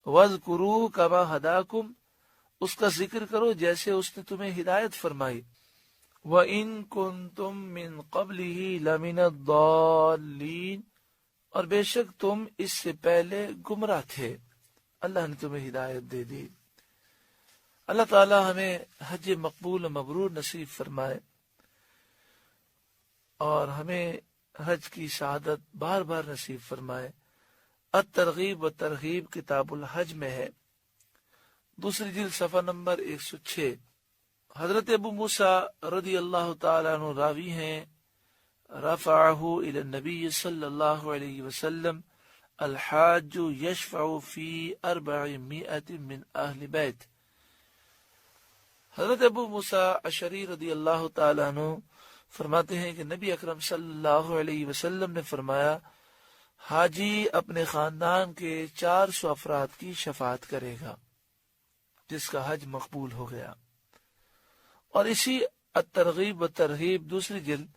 وَاذْكُرُوا كَمَا هَدَاكُمْ، اس کا ذکر کرو جیسے اس نے تمہیں ہدایت فرمائی. وَإِن كُنتُم مِّن قَبْلِهِ لَمِنَ الضَّالِّينَ، اور بے شک تم اس سے پہلے گمراہ تھے، اللہ نے تمہیں ہدایت دے دی. اللہ تعالی ہمیں حج مقبول و مبرور نصیب فرمائے اور ہمیں حج کی سعادت بار بار نصیب فرمائے. الترغیب و ترغیب کتاب الحج میں ہے، دوسری جلد صفحہ نمبر 106. حضرت ابو موسیٰ رضی اللہ تعالیٰ عنہ راوی ہیں، رفعہ الی النبی صلی اللہ علیہ وسلم الحاج یشفع فی 400 من اہل بیت. حضرت ابو موسیٰ اشعری رضی اللہ تعالیٰ عنہ فرماتے ہیں کہ نبی اکرم صلی اللہ علیہ وسلم نے فرمایا، حاجی اپنے خاندان کے 400 افراد کی شفاعت کرے گا جس کا حج مقبول ہو گیا. اور اسی الترغیب و ترغیب دوسری جلد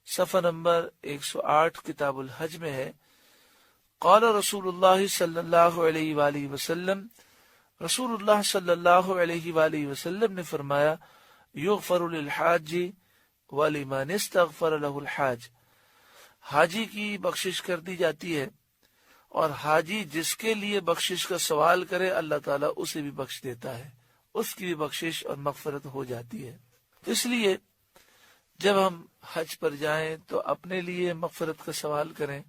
صفحہ نمبر 108 کتاب الحج میں ہے، قال رسول اللہ صلی اللہ علیہ وآلہ وسلم، رسول اللہ صلی اللہ علیہ وآلہ وسلم نے فرمایا، یغفر للحاج ولمن استغفر له الحاج، حاجی کی بخشش کر دی جاتی ہے اور حاجی جس کے لیے بخشش کا سوال کرے اللہ تعالیٰ اسے بھی بخش دیتا ہے، اس کی بھی بخشش اور مغفرت ہو جاتی ہے. اس لیے جب ہم حج پر جائیں تو اپنے لیے مغفرت کا سوال کریں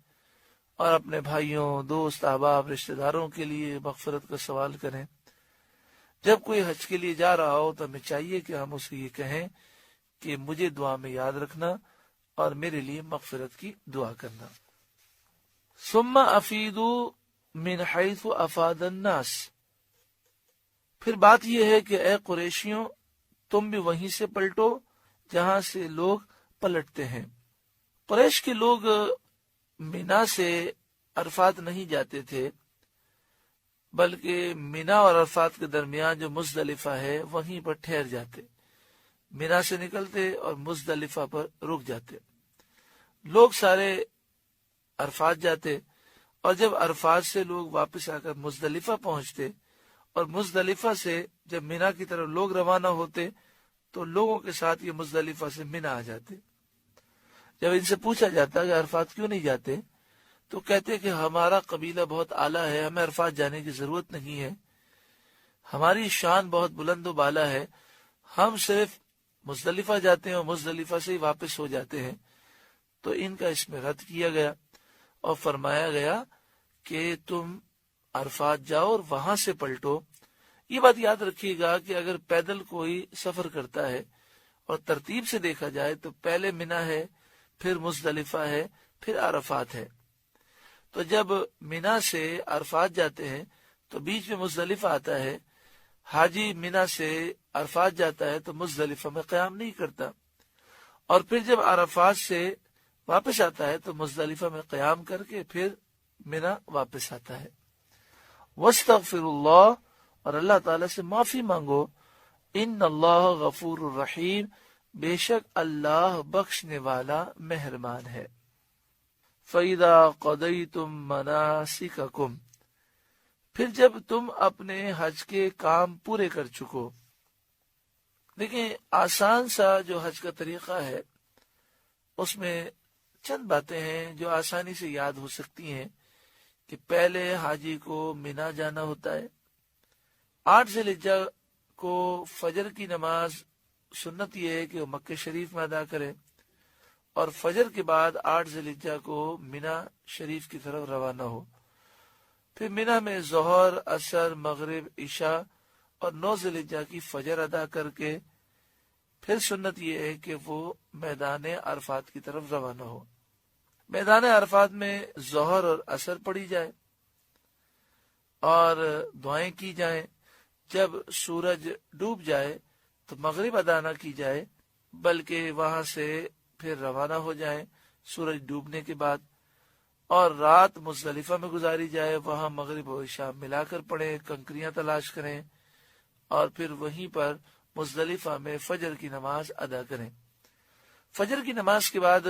اور اپنے بھائیوں، دوست، احباب، رشتہ داروں کے لیے مغفرت کا سوال کریں. جب کوئی حج کے لیے جا رہا ہو تو ہمیں چاہیے کہ ہم اسے یہ کہیں کہ مجھے دعا میں یاد رکھنا اور میرے لیے مغفرت کی دعا کرنا. ثم افیدوا من حیث افاد الناس، پھر بات یہ ہے کہ اے قریشیوں تم بھی وہیں سے پلٹو جہاں سے لوگ پلٹتے ہیں. قریش کے لوگ مینا سے عرفات نہیں جاتے تھے بلکہ مینا اور عرفات کے درمیان جو مزدلفہ ہے وہیں پر ٹھہر جاتے، مینا سے نکلتے اور مزدلفہ پر رک جاتے. لوگ سارے عرفات جاتے اور جب عرفات سے لوگ واپس آ کر مزدلفہ پہنچتے اور مزدلفہ سے جب مینا کی طرف لوگ روانہ ہوتے تو لوگوں کے ساتھ یہ مزدلفہ سے مینا آ جاتے. جب ان سے پوچھا جاتا کہ عرفات کیوں نہیں جاتے تو کہتے کہ ہمارا قبیلہ بہت اعلیٰ ہے، ہمیں عرفات جانے کی ضرورت نہیں ہے، ہماری شان بہت بلند و بالا ہے، ہم صرف مزدلفہ جاتے ہیں اور مزدلفہ سے ہی واپس ہو جاتے ہیں. تو ان کا اس میں رد کیا گیا اور فرمایا گیا کہ تم عرفات جاؤ اور وہاں سے پلٹو. یہ بات یاد رکھیے گا کہ اگر پیدل کوئی سفر کرتا ہے اور ترتیب سے دیکھا جائے تو پہلے مینا ہے، پھر مزدلفہ ہے، پھر عرفات ہے. تو جب مینا سے عرفات جاتے ہیں تو بیچ میں مزدلفہ آتا ہے. حاجی مینا سے عرفات جاتا ہے تو مزدلفہ میں قیام نہیں کرتا، اور پھر جب عرفات سے واپس آتا ہے تو مزدلفہ میں قیام کر کے پھر مینا واپس آتا ہے. واستغفر اللہ، اور اللہ تعالیٰ سے معافی مانگو. ان اللہ غفور الرحیم، بے شک اللہ بخشنے والا مہربان ہے. فَإِذَا قَضَيْتُم مَّنَاسِكَكُمْ، پھر جب تم اپنے حج کے کام پورے کر چکو. دیکھیں آسان سا جو حج کا طریقہ ہے اس میں چند باتیں ہیں جو آسانی سے یاد ہو سکتی ہیں کہ پہلے حاجی کو مینا جانا ہوتا ہے. 8 ذی الحجہ کو فجر کی نماز سنت یہ ہے کہ وہ مکہ شریف میں ادا کرے اور فجر کے بعد 8 ذی الحجہ کو مینا شریف کی طرف روانہ ہو. پھر مینا میں ظہر، عصر، مغرب، عشاء اور 9 ذی الحجہ کی فجر ادا کر کے پھر سنت یہ ہے کہ وہ میدان عرفات کی طرف روانہ ہو. میدان عرفات میں ظہر اور عصر پڑھی جائے اور دعائیں کی جائیں. جب سورج ڈوب جائے تو مغرب ادا نہ کی جائے بلکہ وہاں سے پھر روانہ ہو جائیں سورج ڈوبنے کے بعد، اور رات مزدلفہ میں گزاری جائے. وہاں مغرب و عشاء ملا کر پڑھیں، کنکریاں تلاش کریں اور پھر وہیں پر مزدلفہ میں فجر کی نماز ادا کریں. فجر کی نماز کے بعد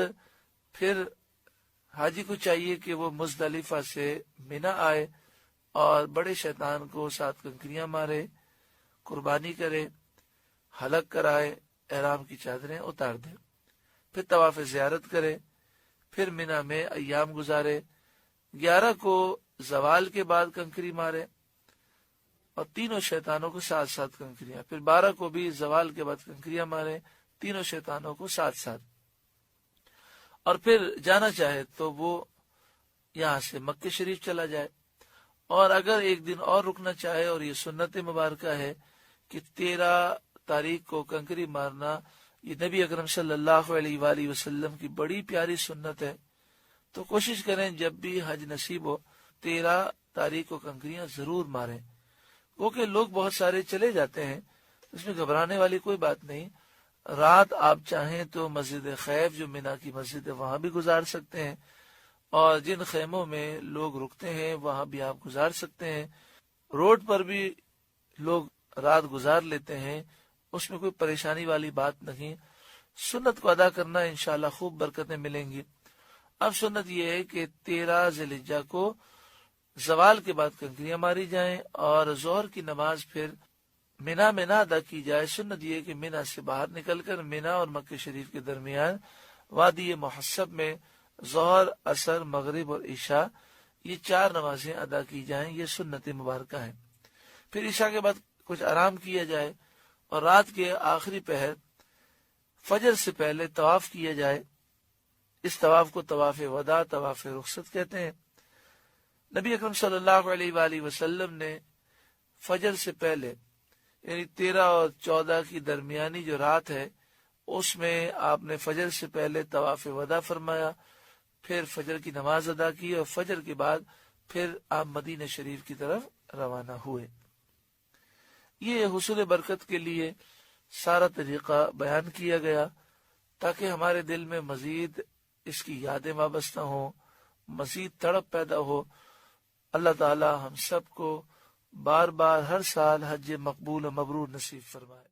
پھر حاجی کو چاہیے کہ وہ مزدلفہ سے مینا آئے اور بڑے شیطان کو 7 کنکریاں مارے، قربانی کرے، حلق کرائے، احرام کی چادریں اتار دے، پھر طواف زیارت کرے، پھر مینا میں ایام گزارے، 11 کو زوال کے بعد کنکری مارے اور تینوں شیطانوں کو 7 کنکریاں، پھر 12 کو بھی زوال کے بعد کنکریاں مارے، تینوں شیطانوں کو 7، اور پھر جانا چاہے تو وہ یہاں سے مکہ شریف چلا جائے، اور اگر ایک دن اور رکنا چاہے، اور یہ سنت مبارکہ ہے کہ 13 تاریخ کو کنکری مارنا، یہ نبی اکرم صلی اللہ علیہ وآلہ وسلم کی بڑی پیاری سنت ہے، تو کوشش کریں جب بھی حج نصیب ہو 13 تاریخ کو کنکریاں ضرور ماریں، کیونکہ لوگ بہت سارے چلے جاتے ہیں، اس میں گھبرانے والی کوئی بات نہیں۔ رات آپ چاہیں تو مسجد خیف جو مینا کی مسجد ہے وہاں بھی گزار سکتے ہیں، اور جن خیموں میں لوگ رکتے ہیں وہاں بھی آپ گزار سکتے ہیں، روڈ پر بھی لوگ رات گزار لیتے ہیں، اس میں کوئی پریشانی والی بات نہیں۔ سنت کو ادا کرنا انشاءاللہ خوب برکتیں ملیں گی۔ اب سنت یہ ہے کہ 13 ذی الحجہ کو زوال کے بعد کنکریاں ماری جائیں، اور ظہر کی نماز پھر مینا میں نہ ادا کی جائے۔ سنت یہ ہے کہ مینا سے باہر نکل کر مینا اور مکہ شریف کے درمیان وادی محسب میں ظہر، عصر، مغرب اور عشاء یہ 4 نمازیں ادا کی جائیں، یہ سنت مبارکہ ہے۔ پھر عشاء کے بعد کچھ آرام کیا جائے، اور رات کے آخری پہر فجر سے پہلے طواف کیا جائے۔ اس طواف کو طواف وداع، طواف رخصت کہتے ہیں۔ نبی اکرم صلی اللہ علیہ وآلہ وسلم نے فجر سے پہلے، یعنی 13 اور 14 کی درمیانی جو رات ہے، اس میں آپ نے فجر سے پہلے طواف وداع فرمایا، پھر فجر کی نماز ادا کی، اور فجر کے بعد پھر آپ مدینہ شریف کی طرف روانہ ہوئے۔ یہ حصول برکت کے لیے سارا طریقہ بیان کیا گیا، تاکہ ہمارے دل میں مزید اس کی یادیں وابستہ ہوں، مزید تڑپ پیدا ہو۔ اللہ تعالی ہم سب کو بار بار ہر سال حج مقبول و مبرور نصیب فرمائے۔